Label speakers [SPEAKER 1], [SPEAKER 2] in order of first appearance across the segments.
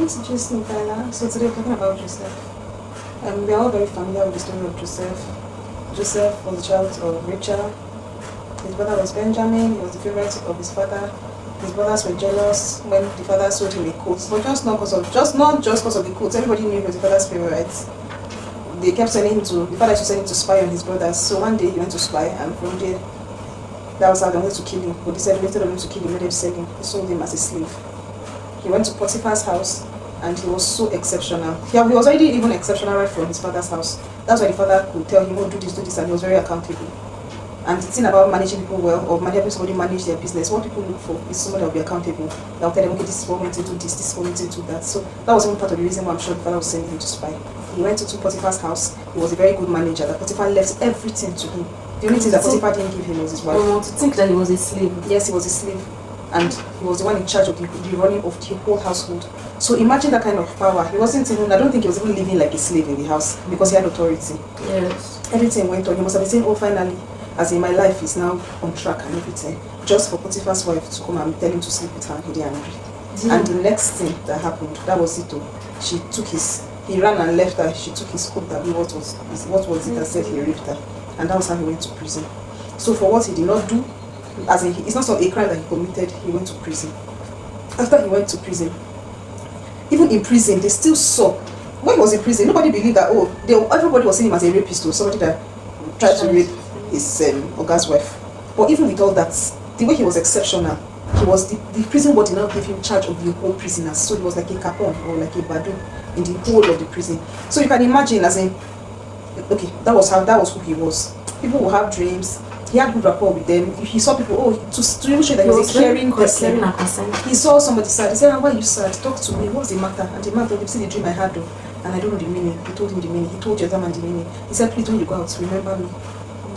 [SPEAKER 1] to Joseph Nikala. So today we're talking about Joseph. We are all very familiar with the story of Joseph. Joseph was the child of Rachel. His brother was Benjamin. He was the favorite of his father. His brothers were jealous when the father sold him a coat, but not just because of the coat. Everybody knew he was the father's favorite. They kept sending him to the father used to send him to spy on his brothers. So one day he went to spy, and from there, that was how they wanted to kill him. But they said instead of him to kill him, let them sell him. He sold him as a slave. He went to Potiphar's house, and he was so exceptional. He was already even exceptional right from his father's house. That's why the father could tell him, oh, do this, and he was very accountable. And the thing about managing people well, or helping somebody manage their business, what people look for is someone that will be accountable. That will tell them, okay, this is what we're going to do, this is what we're going to do that. So that was one part of the reason why I'm sure the father was sending him to spy. He went to Potiphar's house. He was a very good manager. That Potiphar left everything to him. The only thing that Potiphar didn't give him was his wife.
[SPEAKER 2] To think that he was a slave.
[SPEAKER 1] Yes, he was a slave. And he was the one in charge of the running of the whole household. So imagine that kind of power. He wasn't even, I don't think he was even living like a slave in the house because he had authority.
[SPEAKER 2] Yes.
[SPEAKER 1] Everything went on. He must have been saying, oh, finally, as in my life is now on track and everything. Just for Potiphar's wife to come and tell him to sleep with her and he didn't agree. Yeah. And the next thing that happened, that was it. He ran and left her. She took his coat. That what was it that said he raped her. And that was how he went to prison. So for what he did not do, as in it's not a crime that he committed, he went to prison. After he went to prison, even in prison, they still saw, when he was in prison, nobody believed that, everybody was seeing him as a rapist or somebody that tried to rape his Oga's wife. But even with all that, the way he was exceptional, he was the prison ward did not give him charge of the whole prisoners. So he was like a capon or like a badu in the whole of the prison. So you can imagine, as in, okay, that was who he was. People will have dreams. He had good rapport with them. If he saw people, to even show that he was a caring person. He saw somebody sad. He said, why are you sad? Talk to me. What's the matter? And the man told him, see the dream I had, and I don't know the meaning. He told him the meaning. He told the other man the meaning. He said, please, when you go out, remember me.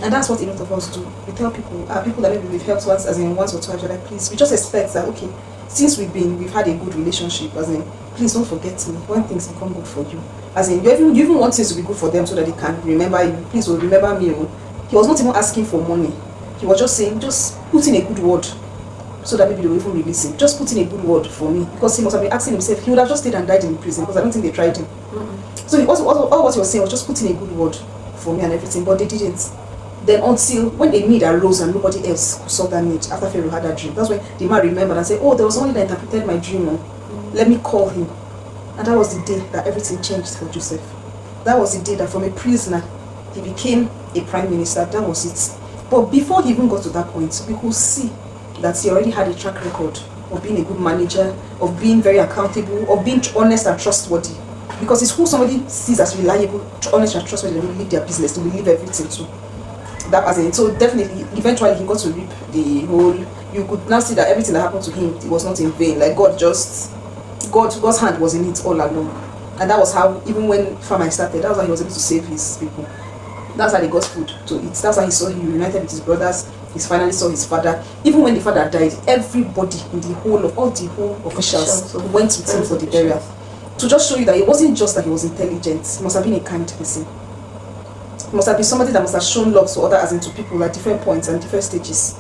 [SPEAKER 1] And that's what a lot of us do. We tell people that maybe we've helped once or twice, we're like, please, we just expect that, okay, since we've had a good relationship, as in, please don't forget me when things become good for you. As in, you even want things to be good for them so that they can remember you. Please, remember me. He was not even asking for money. He was just saying, just put in a good word so that maybe they will even release him. Just put in a good word for me. Because he must have been asking himself, he would have just stayed and died in prison because I don't think they tried him. So all what he was saying was just put in a good word for me and everything, but they didn't. Then until when a need arose and nobody else saw that need, after Pharaoh had that dream, that's when the man remembered and said, there was somebody that interpreted my dream. Let me call him. And that was the day that everything changed for Joseph. That was the day that from a prisoner, he became a prime minister. That was it. But before he even got to that point, we could see that he already had a track record of being a good manager, of being very accountable, of being honest and trustworthy. Because it's who somebody sees as reliable, honest and trustworthy, they will leave their business, they will leave everything too. So definitely, eventually he got to reap the whole, you could now see that everything that happened to him, it was not in vain. Like God's hand was in it all along. And that was how, even when famine started, that was how he was able to save his people. That's how they got food to eat. That's how he reunited with his brothers. He finally saw his father. Even when the father died, everybody in the whole officials went with him for the burial. To just show you that it wasn't just that he was intelligent. He must have been a kind person. He must have been somebody that must have shown love to others and to people at different points and different stages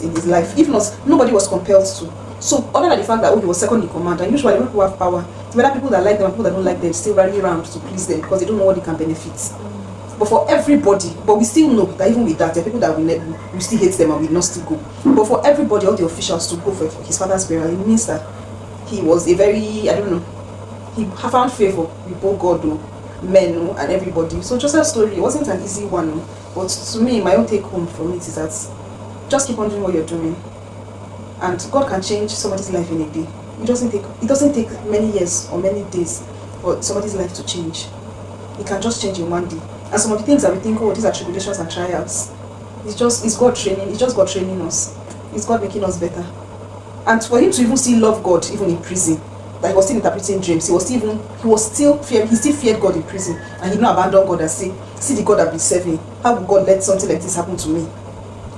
[SPEAKER 1] in his life. If not, nobody was compelled to. So other than the fact that he was second in command, and usually when people have power, whether people that like them and people that don't like them still rally around to please them because they don't know what they can benefit. But for everybody, but we still know that even with that, there are people that we still hate them and we not still go. But for everybody, all the officials to go for his father's burial, it means that he was a very, he found favor with both God, men, and everybody. So Joseph's story, it wasn't an easy one. But to me, my own take home from it is that just keep on doing what you're doing. And God can change somebody's life in a day. It doesn't take many years or many days for somebody's life to change. It can just change in one day. And some of the things that we think, these are tribulations and trials, it's God training. It's just God training us. It's God making us better. And for him to even still love God, even in prison, that he was still interpreting dreams, he still feared God in prison, and he did not abandon God and say, see the God I've been serving, how would God let something like this happen to me?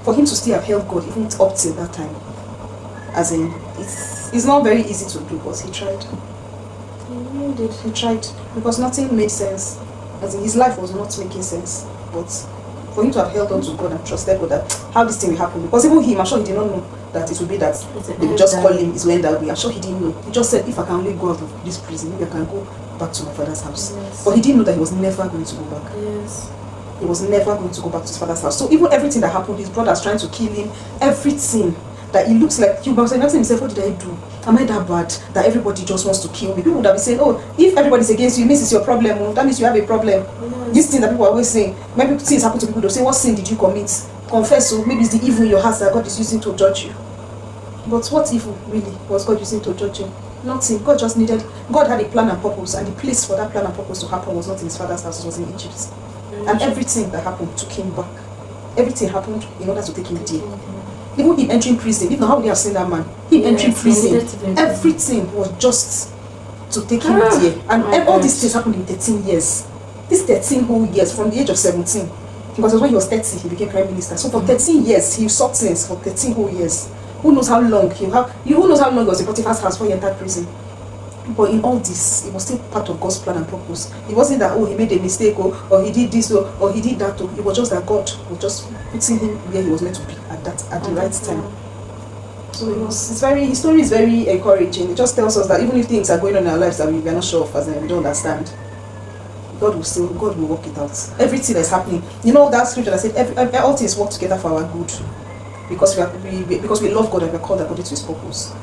[SPEAKER 1] For him to still have held God even up till that time, as in, it's not very easy to do, but he tried. He tried, because nothing made sense. As in, his life was not making sense. But for him to have held on to God and trusted God that how this thing will happen, because even him, I'm sure he did not know that it would be that they would just call him, is when that will be. I'm sure he didn't know. He just said, if I can only go out of this prison, maybe I can go back to my father's house.
[SPEAKER 2] Yes.
[SPEAKER 1] But he didn't know that he was never going to go back.
[SPEAKER 2] Yes.
[SPEAKER 1] He was never going to go back to his father's house. So even everything that happened, his brothers trying to kill him, everything that he looks like, he was asking himself, what did I do? Am I that bad that everybody just wants to kill me? People would have been saying, oh, if everybody's against you, it means it's your problem. Oh, that means you have a problem.
[SPEAKER 2] Yes.
[SPEAKER 1] This thing that people are always saying, maybe things happen to people, they'll say, what sin did you commit? Confess, so maybe it's the evil in your heart that God is using to judge you. But what evil really was God using to judge you? Nothing. God had a plan and purpose, and the place for that plan and purpose to happen was not in his father's house, it was in Egypt. And everything that happened took him back. Everything happened in order to take him there. Even him entering prison, if not, how would they have seen that man? Him entering prison, everything was just to take him there. And all these things happened in 13 years. These 13 whole years, from the age of 17. Because when he was 30, he became prime minister. So for 13 years, he sought things for 13 whole years. Who knows how long who knows how long it was in Potiphar's house before he entered prison. But in all this, it was still part of God's plan and purpose. It wasn't that, oh, he made a mistake, or he did this, or he did that. It was just that God was just putting him where he was meant to be at the right time. So his story is very encouraging. It just tells us that even if things are going on in our lives that we are not sure of, as in we don't understand, God will work it out. Everything that's happening. You know that scripture that said, all things work together for our good. Because we love God and we are called according to his purpose.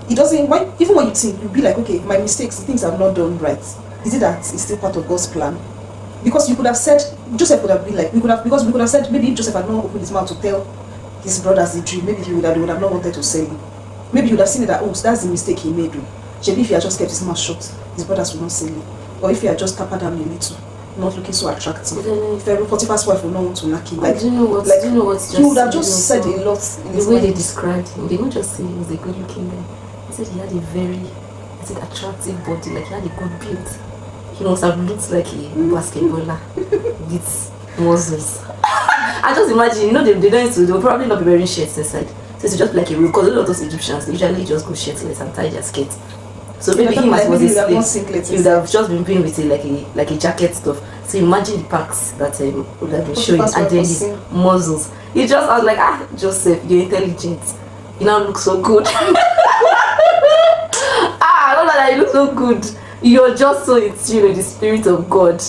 [SPEAKER 1] It doesn't, even when you think, you'll be like, okay, my mistakes, the things I've not done right, is it that it's still part of God's plan? Because you could have said, Joseph would have been like, we could have said, maybe if Joseph had not opened his mouth to tell his brothers the dream, maybe they would have not wanted to sell him. Maybe he would have seen it that, oh, so that's the mistake he made. Maybe if he had just kept his mouth shut, his brothers would not sell him. Or if he had just tapered down a little, not looking so attractive. If Potiphar's wife would not want to knock him.
[SPEAKER 2] Do you know what?
[SPEAKER 1] He would have just said a lot in his
[SPEAKER 2] the way
[SPEAKER 1] mind.
[SPEAKER 2] they described him. They don't just say he was a good looking man. He said he had a very attractive body, like he had a good build. He must have looked like a basketballer with muscles. I just imagine, they'll probably not be wearing shirts inside. So it's just like a rule, because a lot of those Egyptians, they usually just go shirtless and tie their skirts. So maybe him as was a slave, he would have just been playing with it like a jacket stuff. So imagine the packs that would have been showing, and then his muscles. He just, I was like, Joseph, you're intelligent. You now look so good. I don't know that you look so good. You're just so in tune with the spirit of God.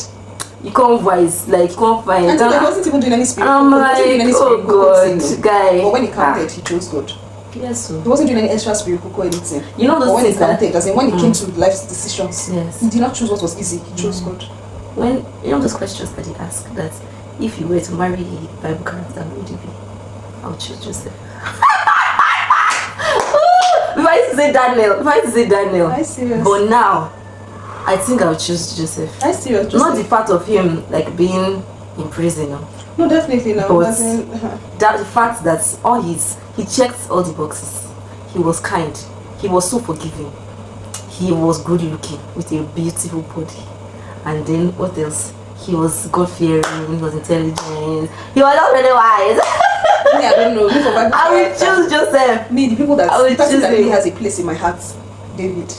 [SPEAKER 2] You can't wise, like you can't find.
[SPEAKER 1] And he wasn't even doing any spirit.
[SPEAKER 2] I'm like, oh God, guy.
[SPEAKER 1] But when he counted, he chose God.
[SPEAKER 2] Yes, so.
[SPEAKER 1] He wasn't doing any extra spiritual or anything.
[SPEAKER 2] You know those
[SPEAKER 1] when
[SPEAKER 2] things
[SPEAKER 1] he counted, as in when it came to life's decisions,
[SPEAKER 2] yes,
[SPEAKER 1] he did not choose what was easy. He chose God.
[SPEAKER 2] When those questions that he asked, that if you were to marry a Bible character, who would you be? I would choose Joseph. If I used to say Daniel.
[SPEAKER 1] Are you serious?
[SPEAKER 2] But now, I think I would choose Joseph.
[SPEAKER 1] Are you serious? Joseph?
[SPEAKER 2] Not the part of him like being in prison.
[SPEAKER 1] No, definitely not.
[SPEAKER 2] But that the fact that he checked all the boxes. He was kind. He was so forgiving. He was good looking with a beautiful body. And then what else? He was God-fearing. He was intelligent. He was not really wise.
[SPEAKER 1] I don't know.
[SPEAKER 2] I will choose Joseph.
[SPEAKER 1] Me, the people that really has a place in my heart. David,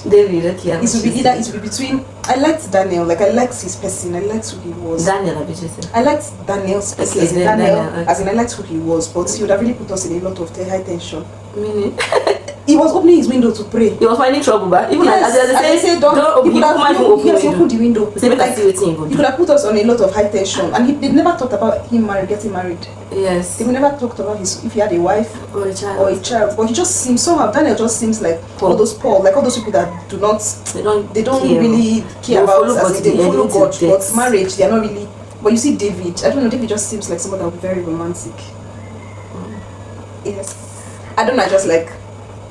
[SPEAKER 1] okay. It would be between. I liked Daniel, like I liked his person, I liked who he was.
[SPEAKER 2] Daniel, Joseph.
[SPEAKER 1] I liked Daniel's person,
[SPEAKER 2] okay,
[SPEAKER 1] as in I liked who he was, but he would have really put us in a lot of high tension.
[SPEAKER 2] Meaning?
[SPEAKER 1] He was opening his window to pray.
[SPEAKER 2] He was finding trouble, but even as they say, don't open
[SPEAKER 1] the window.
[SPEAKER 2] He
[SPEAKER 1] could have put us on a lot of high tension, and they never talked about him getting married.
[SPEAKER 2] Yes.
[SPEAKER 1] They never talked about if he had a wife
[SPEAKER 2] or a child.
[SPEAKER 1] But he just seems Daniel just seems like all those Paul, like all those people that they don't really care about as they follow God, but marriage they are not really. But you see David, I don't know, David just seems like someone that would be very romantic. Yes. I don't know, I just like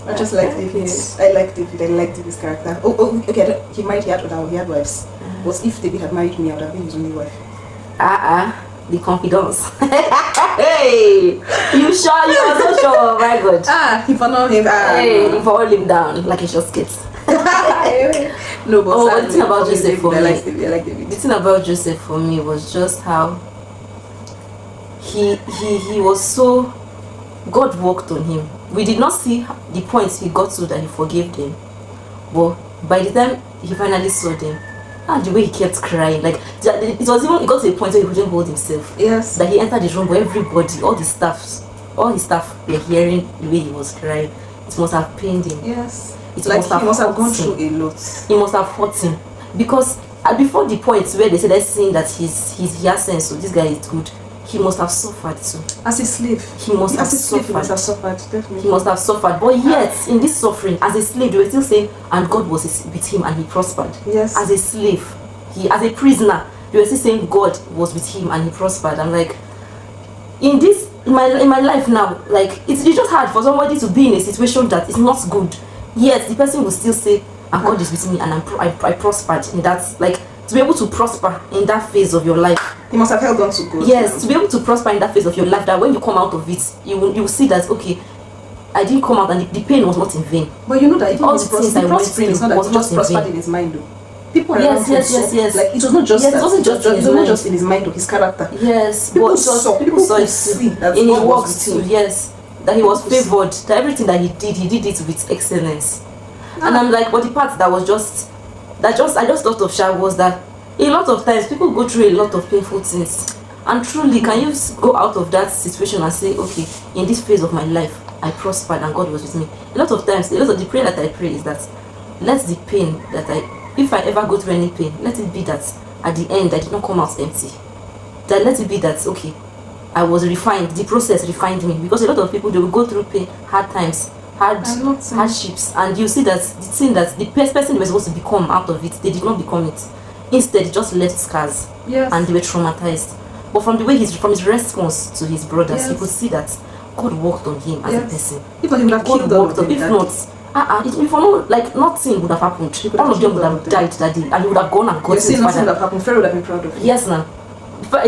[SPEAKER 1] David. I like David's character. Okay, he had wives. But if David had married me, I would have been his only wife.
[SPEAKER 2] The confidence. Hey, you sure? You are so sure? My God.
[SPEAKER 1] He followed him.
[SPEAKER 2] He followed him down like a short skit.
[SPEAKER 1] No, but
[SPEAKER 2] the thing about Joseph for me,
[SPEAKER 1] I like David.
[SPEAKER 2] The thing about Joseph for me was just how he was so. God worked on him. We did not see the points he got to that he forgave them, but by the time he finally saw them, the way he kept crying, like it got to a point where he couldn't hold himself.
[SPEAKER 1] Yes.
[SPEAKER 2] That he entered the room where everybody, all the staffs, all his staff were hearing the way he was crying. It must have pained him.
[SPEAKER 1] Yes.
[SPEAKER 2] It
[SPEAKER 1] Like
[SPEAKER 2] must
[SPEAKER 1] he must have gone
[SPEAKER 2] hurt him.
[SPEAKER 1] through a lot.
[SPEAKER 2] It must have hurt him because before the point where they said let's see that he has sense, so this guy is good, he must have suffered too.
[SPEAKER 1] As a slave.
[SPEAKER 2] He must have
[SPEAKER 1] As a slave, he
[SPEAKER 2] suffered.
[SPEAKER 1] must have suffered, definitely.
[SPEAKER 2] He must have suffered. But yet, in this suffering, as a slave, they were still saying, and God was with him and he prospered.
[SPEAKER 1] Yes.
[SPEAKER 2] As a slave, as a prisoner, they were still saying God was with him and he prospered. I'm like, in my life now, like it's just hard for somebody to be in a situation that is not good. Yet the person will still say, and God is with me and I prospered in that, like to be able to prosper in that phase of your life.
[SPEAKER 1] He must have held on to God.
[SPEAKER 2] Yes, to be able to prosper in that phase of your life, that when you come out of it, you will see that, okay, I didn't come out and the pain was not in vain.
[SPEAKER 1] But you know that even
[SPEAKER 2] all
[SPEAKER 1] the
[SPEAKER 2] the things I went
[SPEAKER 1] prospering is not that
[SPEAKER 2] was
[SPEAKER 1] he just
[SPEAKER 2] not in
[SPEAKER 1] prospered
[SPEAKER 2] vain.
[SPEAKER 1] in his mind though. People around
[SPEAKER 2] Yes,
[SPEAKER 1] him
[SPEAKER 2] yes,
[SPEAKER 1] saw-
[SPEAKER 2] yes, yes.
[SPEAKER 1] Like it was not just
[SPEAKER 2] Yes, it
[SPEAKER 1] that.
[SPEAKER 2] wasn't just in
[SPEAKER 1] it
[SPEAKER 2] his
[SPEAKER 1] was not
[SPEAKER 2] mind.
[SPEAKER 1] just in his mind or his character.
[SPEAKER 2] Yes,
[SPEAKER 1] People
[SPEAKER 2] but
[SPEAKER 1] saw
[SPEAKER 2] people saw
[SPEAKER 1] could
[SPEAKER 2] it
[SPEAKER 1] see
[SPEAKER 2] too.
[SPEAKER 1] that
[SPEAKER 2] In his
[SPEAKER 1] God was
[SPEAKER 2] works
[SPEAKER 1] with
[SPEAKER 2] too.
[SPEAKER 1] him.
[SPEAKER 2] Yes, that he was
[SPEAKER 1] People could see.
[SPEAKER 2] favored. That everything that he did it with excellence.
[SPEAKER 1] Ah.
[SPEAKER 2] And I'm like, but the part that was I just thought of Sha was that a lot of times people go through a lot of painful things. And truly, can you go out of that situation and say, okay, in this phase of my life, I prospered and God was with me? A lot of times, a lot of the prayer that I pray is that let the pain if I ever go through any pain, let it be that at the end I did not come out empty. That let it be that, okay, I was refined, the process refined me. Because a lot of people, they will go through pain, hard times, hardships, and you see that the thing that the person they were supposed to become out of it, they did not become it. Instead, it just left scars.
[SPEAKER 1] Yes.
[SPEAKER 2] And they were traumatized. But from the way from his response to his brothers,
[SPEAKER 1] Yes.
[SPEAKER 2] you could see that God worked on him as a
[SPEAKER 1] Yes.
[SPEAKER 2] person.
[SPEAKER 1] If not, he would have
[SPEAKER 2] God
[SPEAKER 1] killed all
[SPEAKER 2] worked
[SPEAKER 1] of
[SPEAKER 2] on.
[SPEAKER 1] them.
[SPEAKER 2] If
[SPEAKER 1] that
[SPEAKER 2] not,
[SPEAKER 1] day.
[SPEAKER 2] if not, like nothing would have happened.
[SPEAKER 1] could
[SPEAKER 2] All
[SPEAKER 1] have
[SPEAKER 2] of them
[SPEAKER 1] killed
[SPEAKER 2] would
[SPEAKER 1] all
[SPEAKER 2] have
[SPEAKER 1] of them.
[SPEAKER 2] died that day, and he would have gone and
[SPEAKER 1] You're
[SPEAKER 2] gotten
[SPEAKER 1] saying
[SPEAKER 2] his
[SPEAKER 1] nothing would
[SPEAKER 2] father.
[SPEAKER 1] have happened. Pharaoh would have been proud of him.
[SPEAKER 2] Yes, now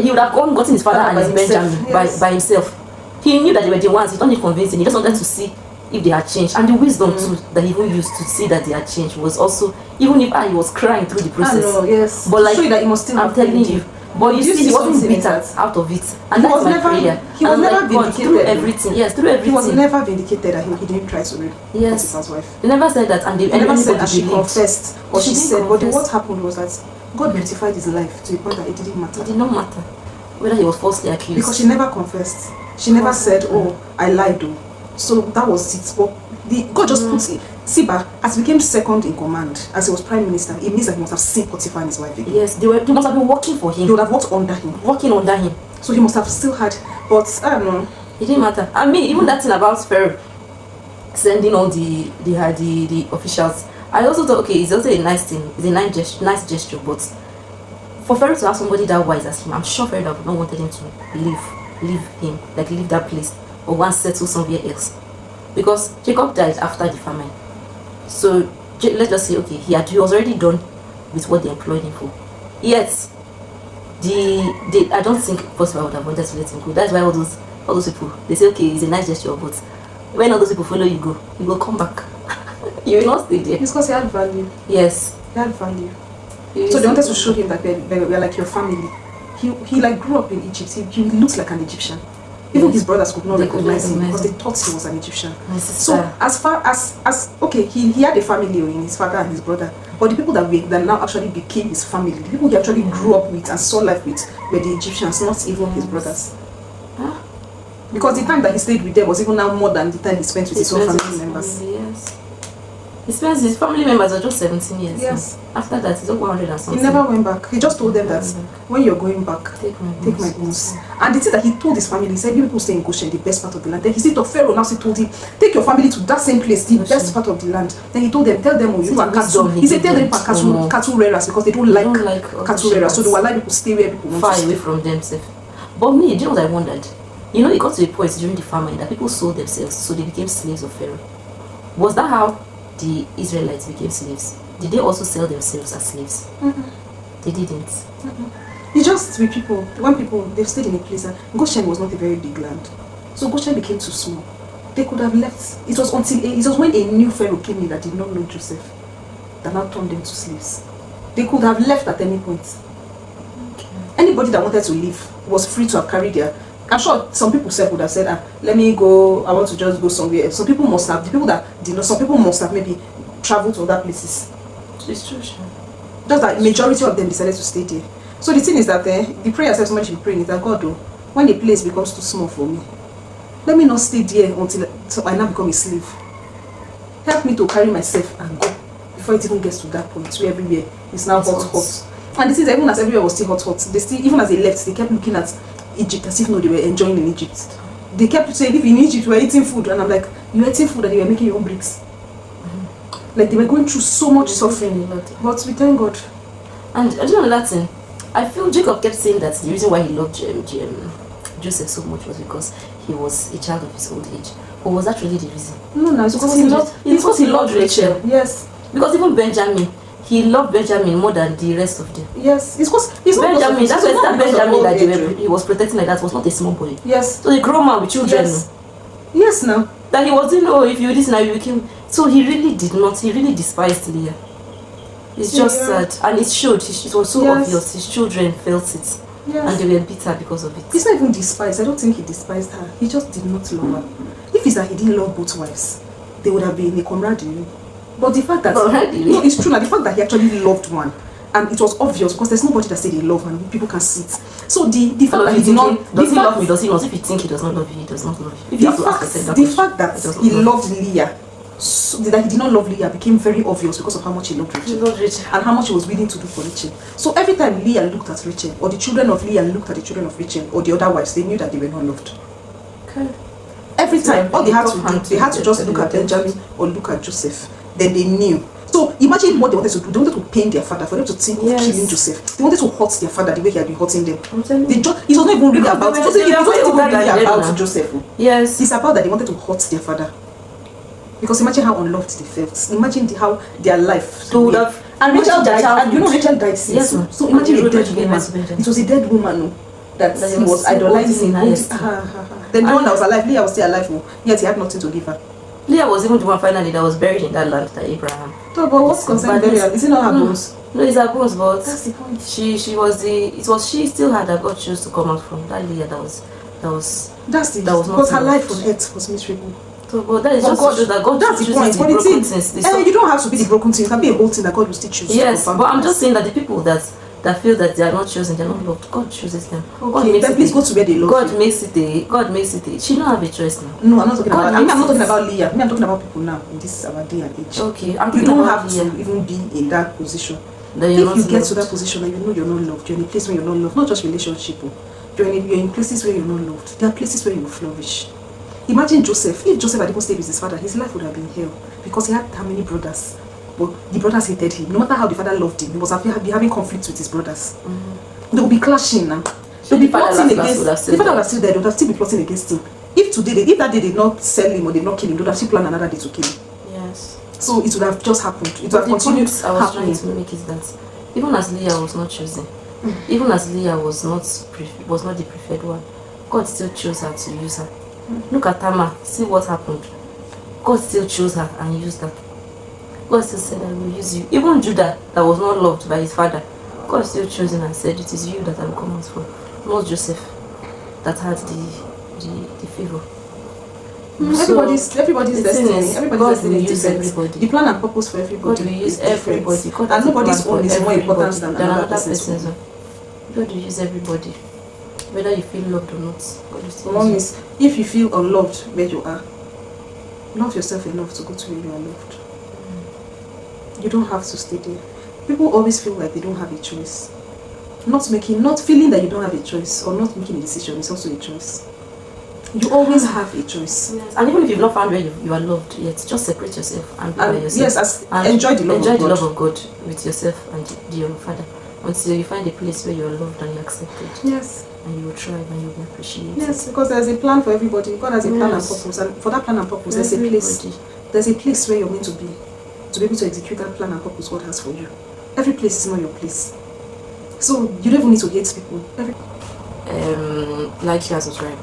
[SPEAKER 2] he would have gotten his father and
[SPEAKER 1] By
[SPEAKER 2] his
[SPEAKER 1] himself,
[SPEAKER 2] Benjamin
[SPEAKER 1] yes.
[SPEAKER 2] by himself. He knew that they were the ones. He don't need convincing. He just wanted to see if they had changed, and the wisdom too that he even used to see that they had changed was also, even if he was crying through the process.
[SPEAKER 1] I know, yes.
[SPEAKER 2] But like,
[SPEAKER 1] show you that he must still
[SPEAKER 2] I'm
[SPEAKER 1] have
[SPEAKER 2] telling
[SPEAKER 1] pained
[SPEAKER 2] you. But you
[SPEAKER 1] Do you
[SPEAKER 2] see,
[SPEAKER 1] see
[SPEAKER 2] he wasn't
[SPEAKER 1] something in
[SPEAKER 2] bitter
[SPEAKER 1] that?
[SPEAKER 2] out of it.
[SPEAKER 1] He
[SPEAKER 2] And that
[SPEAKER 1] was
[SPEAKER 2] is my
[SPEAKER 1] never-
[SPEAKER 2] prayer.
[SPEAKER 1] he was
[SPEAKER 2] And
[SPEAKER 1] never
[SPEAKER 2] like, God,
[SPEAKER 1] vindicated.
[SPEAKER 2] through everything. Yes, through everything.
[SPEAKER 1] He was never vindicated that he didn't try to rape
[SPEAKER 2] Yes.
[SPEAKER 1] Potiphar's wife.
[SPEAKER 2] They never said that, and they
[SPEAKER 1] He never said
[SPEAKER 2] anybody
[SPEAKER 1] that she
[SPEAKER 2] believed.
[SPEAKER 1] confessed or
[SPEAKER 2] She
[SPEAKER 1] she
[SPEAKER 2] didn't
[SPEAKER 1] said, but
[SPEAKER 2] confess.
[SPEAKER 1] what happened was that God beautified his life to a point that it didn't matter.
[SPEAKER 2] It did not matter whether he was falsely accused.
[SPEAKER 1] Because she never confessed. She never said, oh, I lied though. So that was it. But God just put it. Siba, as he became second in command, as he was prime minister, it means that he must have seen Potiphar and his wife again.
[SPEAKER 2] Yes, they must have been working for
[SPEAKER 1] He
[SPEAKER 2] him,
[SPEAKER 1] would have worked under him.
[SPEAKER 2] working under him.
[SPEAKER 1] So he must have still had, but I don't know.
[SPEAKER 2] It didn't matter. I mean, even that thing about Pharaoh sending all the officials, I also thought, okay, it's also a nice thing. It's a nice gesture, but for Pharaoh to have somebody that wise as him, I'm sure Pharaoh would not wanted him to leave that place or once settle somewhere else. Because Jacob died after the famine. So let's just say, okay, he was already done with what they employed him for. Yet, I don't think Potiphar would have wanted to let him go. That's why all those people, they say, okay, it's a nice gesture, but when all those people follow you will come back. You will not stay there.
[SPEAKER 1] It's because he had value.
[SPEAKER 2] Yes.
[SPEAKER 1] He had value. So they wanted to show him that we're like your family. He like grew up in Egypt. He looks like an Egyptian. Even his brothers could not
[SPEAKER 2] They could
[SPEAKER 1] recognize him
[SPEAKER 2] recognize
[SPEAKER 1] because they thought he was an Egyptian.
[SPEAKER 2] My
[SPEAKER 1] So
[SPEAKER 2] sister.
[SPEAKER 1] as far as okay, he had a family in his father and his brother, but the people that now actually became his family, the people he actually grew up with and saw life with, were the Egyptians, not even his brothers.
[SPEAKER 2] Huh?
[SPEAKER 1] Because the time that he stayed with them was even now more than the time he spent with his own family members.
[SPEAKER 2] Yes. His family members are just 17 years.
[SPEAKER 1] Yes.
[SPEAKER 2] Now. After that, he's over 100 and
[SPEAKER 1] He
[SPEAKER 2] something.
[SPEAKER 1] never went back. He just told them that when you're going back,
[SPEAKER 2] Take
[SPEAKER 1] my bones. And the thing that he told his family, he said, you people stay in Goshen, the best part of the land. Then he said to Pharaoh, now he told him, take your family to that same place, the best part of the land. Then he told them, tell them, oh, you
[SPEAKER 2] See
[SPEAKER 1] are
[SPEAKER 2] the
[SPEAKER 1] cattle.
[SPEAKER 2] wisdom
[SPEAKER 1] He said, tell them
[SPEAKER 2] gave
[SPEAKER 1] you
[SPEAKER 2] them.
[SPEAKER 1] cattle rearers because they don't like
[SPEAKER 2] all
[SPEAKER 1] cattle
[SPEAKER 2] the
[SPEAKER 1] rearers. So they
[SPEAKER 2] shepherds.
[SPEAKER 1] will allow people stay where people want
[SPEAKER 2] Far
[SPEAKER 1] to
[SPEAKER 2] away
[SPEAKER 1] stay.
[SPEAKER 2] from themselves. But me, do you know what I wondered? You know, it got to a point during the famine that people sold themselves, so they became slaves of Pharaoh. Was that how the Israelites became slaves? Did they also sell themselves as slaves? They didn't.
[SPEAKER 1] He just with people, when people, they've stayed in a place, and Goshen was not a very big land. So Goshen became too small. They could have left. It was when a new Pharaoh came in that did not know Joseph that now turned them to slaves. They could have left at any point.
[SPEAKER 2] Okay.
[SPEAKER 1] Anybody that wanted to leave was free to have carried their. I'm sure some people would have said, let me go, I want to just go somewhere else. Some people must have, the people that did not, some people must have maybe traveled to other places.
[SPEAKER 2] It's true, sure.
[SPEAKER 1] Just that majority of them decided to stay there. So the thing is that the prayer somebody should be praying is that God, when the place becomes too small for me, Let me not stay there until so I now become a slave. Help me to carry myself and go before it even gets to that point where everywhere is now hot. And this is even as everywhere was still hot. They still, even as they left, they kept looking at Egypt as if no, they were enjoying in Egypt. They kept saying, if in Egypt we were eating food, and I'm like, you were eating food and you were making your own bricks. Like they were going through so much suffering, but we thank God.
[SPEAKER 2] And do you know that thing? I feel Jacob kept saying that the reason why he loved Joseph so much was because he was a child of his old age. Or was that really the reason?
[SPEAKER 1] No, it's because he loved Rachel. Yes.
[SPEAKER 2] Because even Benjamin, he loved Benjamin more than the rest of them.
[SPEAKER 1] Yes, it's because
[SPEAKER 2] Benjamin, that's why Benjamin that he was protecting like that was not a small boy.
[SPEAKER 1] Yes.
[SPEAKER 2] So the grown man with children.
[SPEAKER 1] Yes, now.
[SPEAKER 2] That he was, if you this now you became. So he really did not. He really despised Leah. It's just sad, and it showed. It was so obvious. His children felt it, and they were bitter because of it.
[SPEAKER 1] It's not even despised. I don't think he despised her. He just did not love her. If it's that he didn't love both wives, they would have been in a camaraderie. But the fact that no, it's true. Now the fact that he actually loved one, and it was obvious because there's nobody that said they love and people can see it. So the fact that he did not
[SPEAKER 2] does he love me? Does he not? If you think he does not love you, he does not love you. If you have to ask
[SPEAKER 1] the fact that he loved Leah. So that he did not love Leah became very obvious because of how much he loved Rachel. And how much he was willing to do for Rachel. So every time Leah looked at Rachel, or the children of Leah looked at the children of Rachel, or the other wives, they knew that they were not loved.
[SPEAKER 2] Okay.
[SPEAKER 1] Every time, all they had to do, they had to just look at Benjamin or look at Joseph. Then they knew. So imagine what they wanted to do. They wanted to pain their father for them to think of killing Joseph. They wanted to hurt their father the way he had been hurting them. It was not even really about it. It wasn't even really about Joseph.
[SPEAKER 2] Yes.
[SPEAKER 1] It's about that they wanted to hurt their father. Because imagine how unloved they felt. Imagine how their life would have. And Rachel died. And Rachel died since.
[SPEAKER 2] Yes,
[SPEAKER 1] so imagine a dead woman. It was a dead woman that he was idolizing. Then the one that was alive, Leah was still alive. Yet he had nothing to give her.
[SPEAKER 2] Leah was even the one finally that was buried in that land that Abraham.
[SPEAKER 1] No, but what's concerned burial? Is it not her bones?
[SPEAKER 2] No, it's her bones, but
[SPEAKER 1] that's the point.
[SPEAKER 2] She still had that God chose to come out from that Leah that was
[SPEAKER 1] because her life on earth was miserable.
[SPEAKER 2] So, but that is just God, that God
[SPEAKER 1] that's the point. But you don't have to be the broken thing. It can be a whole thing that God will still choose.
[SPEAKER 2] Yes, but I'm just saying that the people that feel that they are not chosen, they are not loved, God chooses them.
[SPEAKER 1] Okay, then please go to where they love
[SPEAKER 2] God makes it. She don't have a choice now.
[SPEAKER 1] No, I'm not talking about. I'm not talking about Leah. I'm talking about people now in this our day and age.
[SPEAKER 2] Okay,
[SPEAKER 1] you don't have to even be in that position. If you get to that position and you know you're not loved, you're in a place where you're not loved, not just relationship. You're in places where you're not loved. There are places where you will flourish. Imagine Joseph. If Joseph had even stayed with his father, his life would have been hell because he had how many brothers? But the brothers hated him. No matter how the father loved him, he was having conflicts with his brothers. They will be clashing now. They'll be plotting against. The father was still there. They would still be plotting against him. If that day they did not sell him or they did not kill him, they would have still planned another day to kill him.
[SPEAKER 2] Yes.
[SPEAKER 1] So it would have just happened. It would have continued happening.
[SPEAKER 2] I was trying to make is that even as Leah was not chosen, even as Leah was not the preferred one, God still chose her to use her. Look at Tamar, see what happened. God still chose her and used her. God still said, I will use you. Even Judah, that was not loved by his father, God still chose him and said, it is you that I will come out for. Not Joseph, that had the favor.
[SPEAKER 1] Everybody's destiny. Everybody's destiny is
[SPEAKER 2] different.
[SPEAKER 1] The plan and purpose for everybody
[SPEAKER 2] God will use everybody.
[SPEAKER 1] And nobody's own is more important than another person's own.
[SPEAKER 2] God will use everybody. Whether you feel loved or not.
[SPEAKER 1] One is, if you feel unloved where you are, love yourself enough to go to where you are loved. You don't have to stay there. People always feel like they don't have a choice. Not feeling that you don't have a choice or not making a decision is also a choice. You always have a choice.
[SPEAKER 2] Yes. And even if you've not found where you are loved yet, just separate yourself and be by yourself.
[SPEAKER 1] Yes, enjoy the love
[SPEAKER 2] of God with yourself and your Father until you find a place where you are loved and you're accepted.
[SPEAKER 1] Yes.
[SPEAKER 2] And you will thrive and you will appreciate it.
[SPEAKER 1] Yes, because there's a plan for everybody. God has a plan and purpose, and for that plan and purpose, there's a place where you're meant to be able to execute that plan and purpose God has for you. Every place is not your place, so you don't even need to hate people.
[SPEAKER 2] Like you as subscribe.